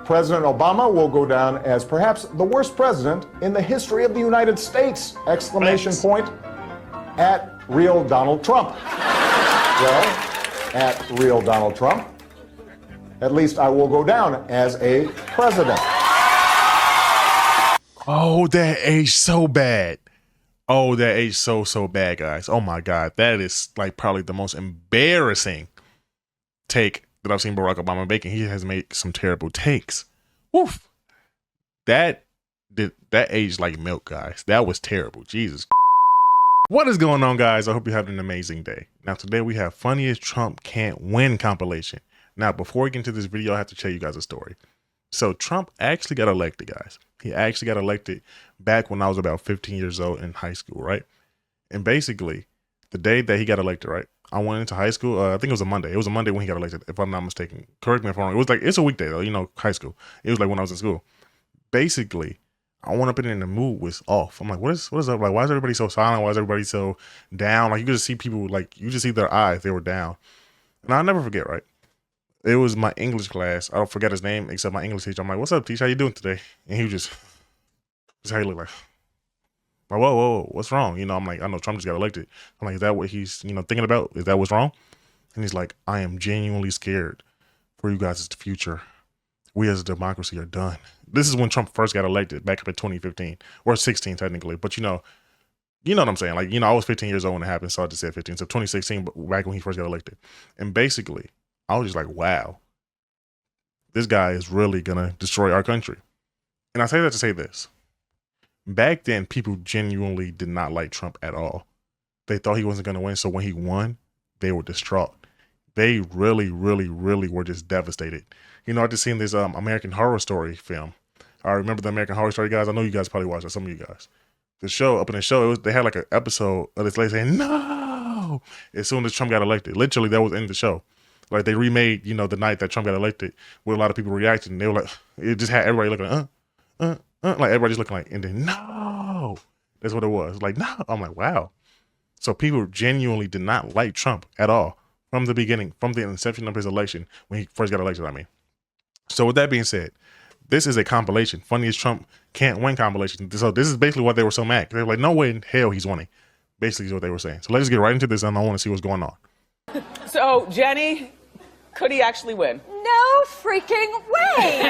President Obama will go down as perhaps the worst president in the history of the United States! Exclamation point at real Donald Trump. Well, at real Donald Trump, at least I will go down as a president. Oh, that aged so bad. Oh, that aged so bad, guys. Oh my God. That is like probably the most embarrassing take that I've seen Barack Obama making. He has made some terrible takes. Woof. That aged like milk, guys. That was terrible. Jesus. What is going on, guys? I hope you're having an amazing day. Now, today we have Funniest Trump Can't Win compilation. Now, before we get into this video, I have to tell you guys a story. So Trump actually got elected, guys. He actually got elected back when I was about 15 years old in high school, right? And basically, the day that he got elected, right? I went into high school. I think it was a Monday. It was a Monday when he got elected, if I'm not mistaken. Correct me if I'm wrong. It was like, it's a weekday though, you know, high school. It was like when I was in school. Basically, I went up in the mood was off. I'm like, what is up? Like, why is everybody so silent? Why is everybody so down? Like, you could just see people, like, you just see their eyes. They were down. And I'll never forget, right? It was my English class. I don't forget his name except my English teacher. I'm like, what's up, teacher? How you doing today? And he was just how he looked like. Whoa, what's wrong? You know, I'm like, I know Trump just got elected. I'm like, is that what he's, you know, thinking about? Is that what's wrong? And he's like, I am genuinely scared for you guys' future. We as a democracy are done. This is when Trump first got elected back up in 2015 or 16 technically. But you know what I'm saying? Like, you know, I was 15 years old when it happened. So I just said 15. So 2016, back when he first got elected. And basically, I was just like, wow, this guy is really going to destroy our country. And I say that to say this. Back then, people genuinely did not like Trump at all. They thought he wasn't going to win. So when he won, they were distraught. They really were just devastated. You know, I just seen this American Horror Story film. I remember the American Horror Story, guys. I know you guys probably watched it, some of you guys. The show, up in the show, they had like an episode of this lady saying, no, as soon as Trump got elected. Literally, that was in the show. Like, they remade, you know, the night that Trump got elected with a lot of people reacting. They were like, it just had everybody looking like everybody just looking like, and then no, that's what it was. Like, no, I'm like, wow. So people genuinely did not like Trump at all from the beginning, from the inception of his election, when he first got elected, I mean. So with that being said, this is a compilation, Funniest Trump Can't Win compilation. So this is basically what they were so mad. They were like, no way in hell he's winning. Basically is what they were saying. So let's just get right into this, and I want to see what's going on. So, Jenny, could he actually win? No freaking way!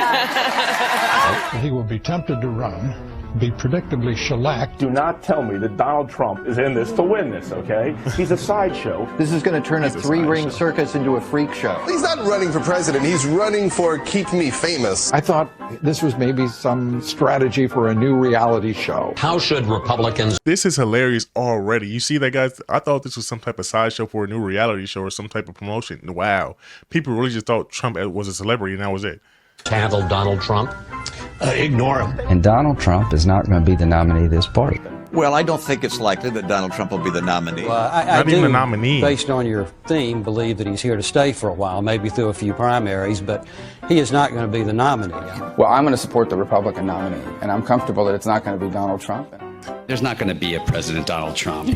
He will be tempted to run, be predictably shellacked. Do not tell me that Donald Trump is in this to win this, okay? He's a sideshow. This is going to turn a three-ring circus into a freak show. He's not running for president. He's running for Keep Me Famous. I thought this was maybe some strategy for a new reality show. How should Republicans... This is hilarious already. You see that, guys? I thought this was some type of sideshow for a new reality show or some type of promotion. Wow. People really just thought Trump was a celebrity, and that was it. Handle Donald Trump? Ignore him. And Donald Trump is not going to be the nominee of this party. Well, I don't think it's likely that Donald Trump will be the nominee. Well, I do, the nominee, based on your theme, believe that he's here to stay for a while, maybe through a few primaries, but he is not going to be the nominee. Well, I'm going to support the Republican nominee, and I'm comfortable that it's not going to be Donald Trump. There's not going to be a President Donald Trump. No,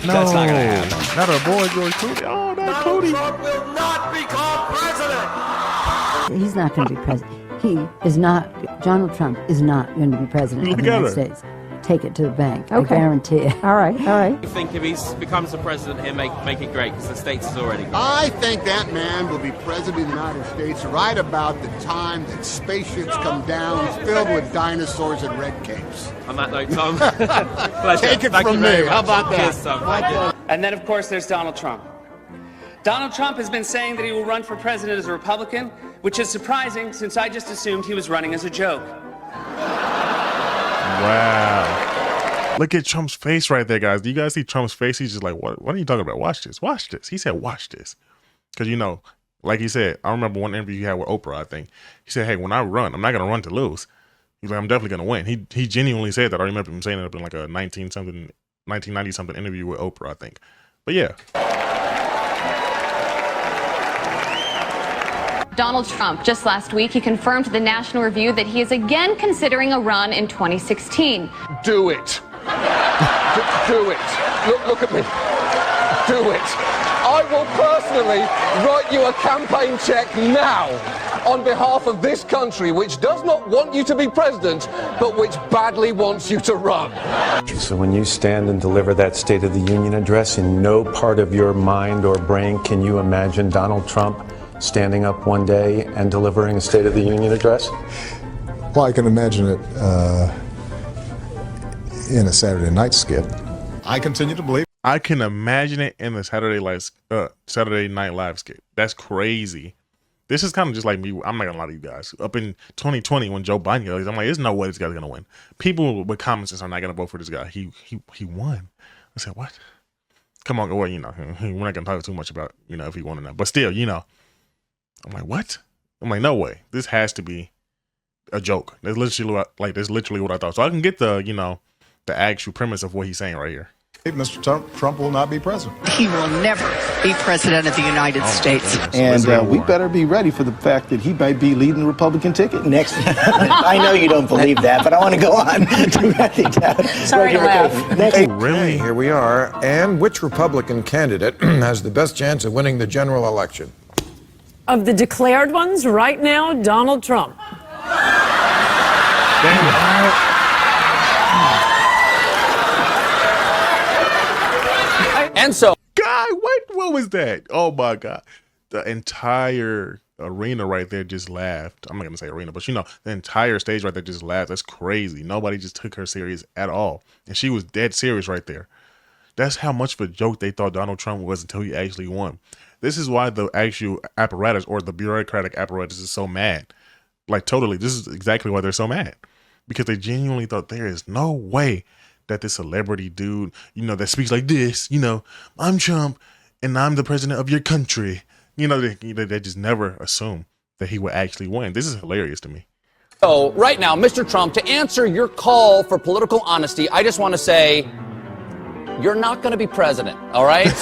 that's not going to happen. Not our boy George Clooney. Oh, not Clooney. Trump will not become president. He's not going to be president. He is not. Donald Trump is not going to be president of the United States. Take it to the bank. Okay. I guarantee it. All right. I think if he becomes the president, he'll make it great because the states is already great. I think that man will be president of the United States right about the time that spaceships come down filled with dinosaurs and red capes. On that note, Tom, take it from me. How about that? Cheers, Tom. And then, of course, there's Donald Trump. Donald Trump has been saying that he will run for president as a Republican, which is surprising since I just assumed he was running as a joke. Wow. Look at Trump's face right there, guys. Do you guys see Trump's face? He's just like, what are you talking about? Watch this. Watch this. He said, watch this. Because, you know, like he said, I remember one interview he had with Oprah, I think. He said, hey, when I run, I'm not going to run to lose. He's like, I'm definitely going to win. He genuinely said that. I remember him saying it up in like a 1990-something interview with Oprah, I think. But yeah. Donald Trump, just last week, he confirmed to the National Review that he is again considering a run in 2016. Do it. Do it. Look at me. Do it. I will personally write you a campaign check now. on behalf of this country, which does not want you to be president, but which badly wants you to run. So when you stand and deliver that State of the Union address, in no part of your mind or brain can you imagine Donald Trump standing up one day and delivering a State of the Union address? Well, I can imagine it in a Saturday night skit. I continue to believe. I can imagine it in the Saturday Night Live skit. That's crazy. This is kind of just like me. I'm not gonna lie to you guys. Up in 2020, when Joe Biden goes, I'm like, there's no way this guy's gonna win. People with common sense are not gonna vote for this guy. He won. I said, what? Come on, well, we're not gonna talk too much about if he won or not. But still, I'm like, what? I'm like, no way. This has to be a joke. That's literally what I thought. So I can get the the actual premise of what he's saying right here. Mr. Trump will not be president. He will never be president of the United States. And we better be ready for the fact that he might be leading the Republican ticket next. I know you don't believe that, but I want to go on. Sorry to laugh. Next. Really? Here we are. And which Republican candidate has the best chance of winning the general election? Of the declared ones, right now, Donald Trump. And so, God, what was that? Oh my God, the entire arena right there just laughed. I'm not gonna say arena, but the entire stage right there just laughed. That's crazy. Nobody just took her serious at all, and she was dead serious right there. That's how much of a joke they thought Donald Trump was until he actually won. This is why the actual apparatus or the bureaucratic apparatus is so mad. Like totally, this is exactly why they're so mad, because they genuinely thought there is no way that this celebrity dude, that speaks like this, I'm Trump and I'm the president of your country. They just never assume that he would actually win. This is hilarious to me. So right now, Mr. Trump, to answer your call for political honesty, I just want to say, you're not going to be president, all right? He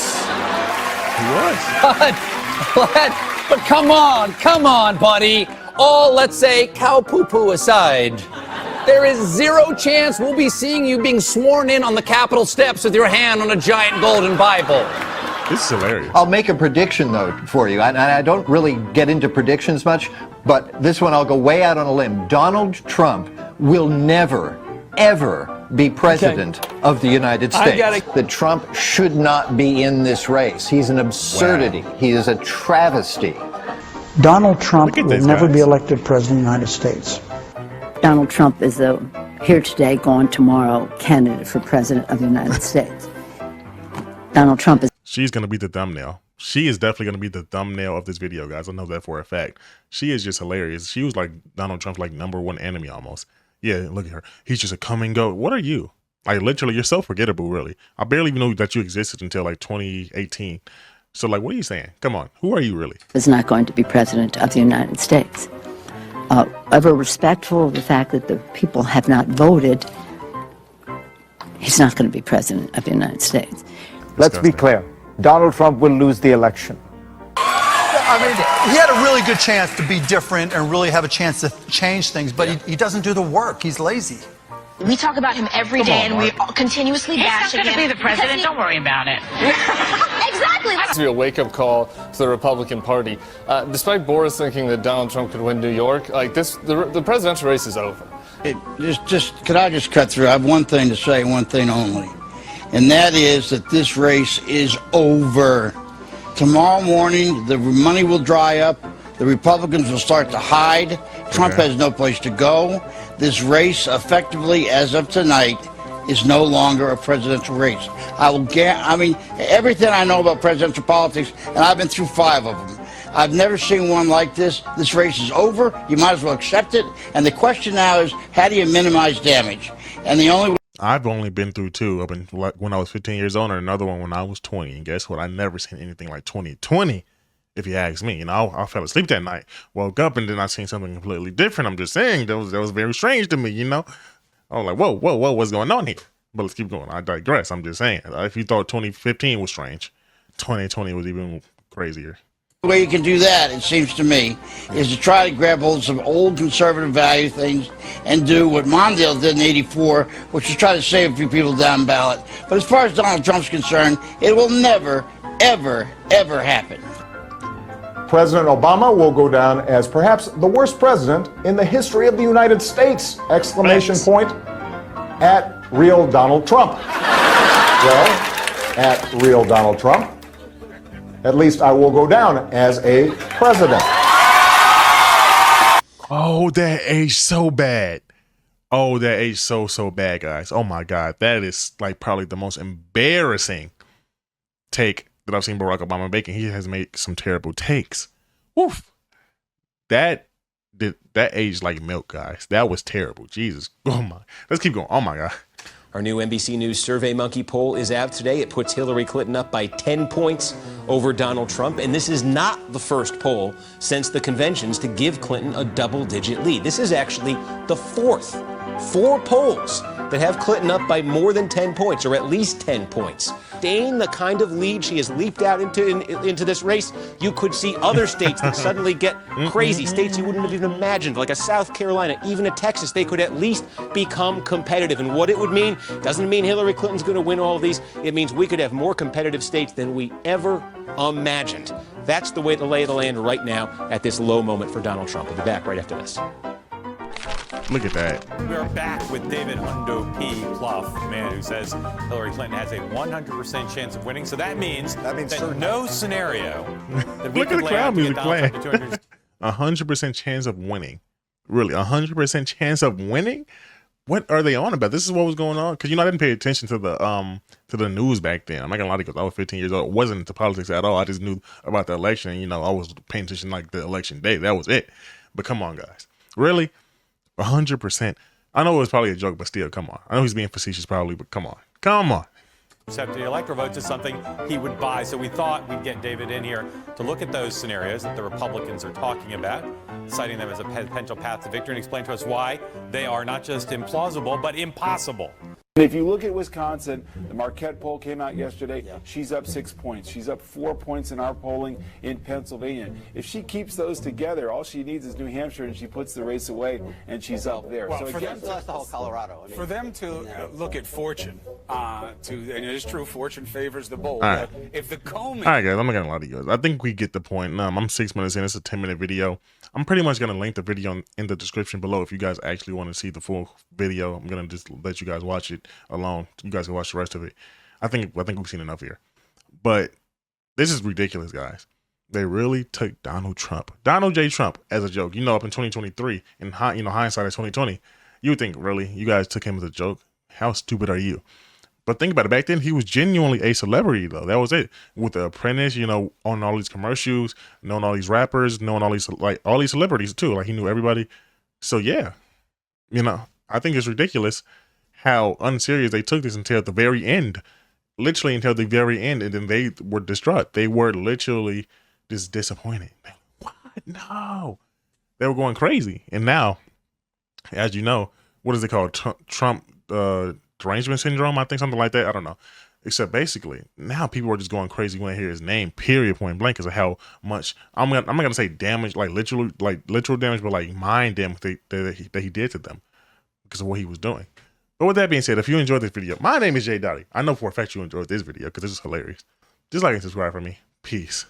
was. But come on, buddy. All, let's say, cow poo-poo aside, there is zero chance we'll be seeing you being sworn in on the Capitol steps with your hand on a giant golden Bible. This is hilarious. I'll make a prediction, though, for you. And I don't really get into predictions much, but this one I'll go way out on a limb. Donald Trump will never, ever be president of the United States. That Trump should not be in this race. He's an absurdity. Wow. He is a travesty. Donald Trump will never be elected president of the United States. Donald Trump is a here today, gone tomorrow candidate for president of the United States. Donald Trump is... She's going to be the thumbnail. She is definitely going to be the thumbnail of this video, guys. I know that for a fact. She is just hilarious. She was like Donald Trump's #1 enemy almost. Yeah, look at her. He's just a come and go. What are you? Like literally, you're so forgettable, really. I barely even know that you existed until like 2018. So like, what are you saying? Come on. Who are you really? Is not going to be president of the United States. Ever respectful of the fact that the people have not voted, he's not going to be president of the United States. Let's be clear. Donald Trump will lose the election. I mean, he had a really good chance to be different and really have a chance to change things, but he doesn't do the work. He's lazy. We talk about him every day, and we continuously bash him. He's not going to be the president. Don't worry about it. Exactly. It has to be a wake-up call to the Republican Party. Despite Boris thinking that Donald Trump could win New York, like this, the presidential race is over. Could I just cut through? I have one thing to say, one thing only, and that is that this race is over. Tomorrow morning, the money will dry up. The Republicans will start to hide. Trump has no place to go. This race, effectively, as of tonight, is no longer a presidential race. I mean, everything I know about presidential politics, and I've been through 5 of them, I've never seen one like this. This race is over. You might as well accept it. And the question now is, how do you minimize damage? And the only way... I've only been through 2 up in when I was 15 years old, and another one when I was 20. And guess what? I never seen anything like 2020. If you ask me, I fell asleep that night, woke up, and then I seen something completely different. I'm just saying that was very strange to me, I was like, whoa, what's going on here? But let's keep going. I digress. I'm just saying, if you thought 2015 was strange, 2020 was even crazier. The way you can do that, it seems to me, is to try to grab hold of some old conservative value things and do what Mondale did in '84, which is try to save a few people down ballot. But as far as Donald Trump's concerned, it will never, ever, ever happen. President Obama will go down as perhaps the worst president in the history of the United States! Exclamation point at real Donald Trump. Well, at real Donald Trump, at least I will go down as a president. Oh, that aged so bad. Oh, that aged so bad, guys. Oh my God. That is like probably the most embarrassing take that I've seen Barack Obama making. He has made some terrible takes. Woof. That aged like milk, guys. That was terrible. Jesus. Oh my. Let's keep going. Oh my God. Our new NBC News SurveyMonkey poll is out today. It puts Hillary Clinton up by 10 points over Donald Trump. And this is not the first poll since the conventions to give Clinton a double-digit lead. This is actually the fourth. 4 polls that have Clinton up by more than 10 points, or at least 10 points. Staying the kind of lead she has leaped out into this race, you could see other states that suddenly get crazy. States you wouldn't have even imagined, like a South Carolina, even a Texas, they could at least become competitive. And what it would mean doesn't mean Hillary Clinton's going to win all of these. It means we could have more competitive states than we ever imagined. That's the way the lay of the land right now at this low moment for Donald Trump. We'll be back right after this. Look at that. We're back with David Hundo P. Pluff, the man who says Hillary Clinton has a 100% chance of winning. So that means that no scenario that we Look at could the lay crowd out to music get playing. Donald Trump to 100% chance of winning. Really, 100% chance of winning? What are they on about? This is what was going on? Because, I didn't pay attention to the news back then. I'm not going to lie, because I was 15 years old. It wasn't into politics at all. I just knew about the election. And, I was paying attention like the election day. That was it. But come on, guys. Really? 100%. I know it was probably a joke, but still, come on. I know he's being facetious probably, but come on. Come on. accept the electoral votes is something he would buy. So we thought we'd get David in here to look at those scenarios that the Republicans are talking about, citing them as a potential path to victory, and explain to us why they are not just implausible, but impossible. And if you look at Wisconsin, the Marquette poll came out yesterday. Yeah. She's up 6 points. She's up 4 points in our polling in Pennsylvania. If she keeps those together, all she needs is New Hampshire, and she puts the race away, and she's up there. Well, so for again, them, the whole Colorado. I mean, for them to look at fortune, and it is true, fortune favors the bold. All right. But if the Comey, all right, guys, I'm not gonna lie to you guys. I think we get the point. I'm 6 minutes in. It's a 10-minute video. I'm pretty much gonna link the video in the description below if you guys actually want to see the full video. I'm gonna just let you guys watch it alone. You guys can watch the rest of it. I think we've seen enough here. But this is ridiculous, guys. They really took Donald J. Trump as a joke. Up in 2023, in hindsight of 2020, you would think, really, you guys took him as a joke? How stupid are you? But think about it. Back then, he was genuinely a celebrity, though. That was it. With The Apprentice, on all these commercials, knowing all these rappers, knowing all these celebrities too. Like, he knew everybody. So yeah, I think it's ridiculous how unserious they took this until the very end. Literally until the very end, and then they were distraught. They were literally just disappointed. What? No. They were going crazy. And now, as you know, what is it called? Trump derangement syndrome, I think, something like that. I don't know. Except basically, now people are just going crazy when they hear his name, period, point blank, because of how much, I'm not going to say damage, like literal damage, but like mind damage that he did to them because of what he was doing. But with that being said, if you enjoyed this video, my name is Dotti. I know for a fact you enjoyed this video because this is hilarious. Just like and subscribe for me. Peace.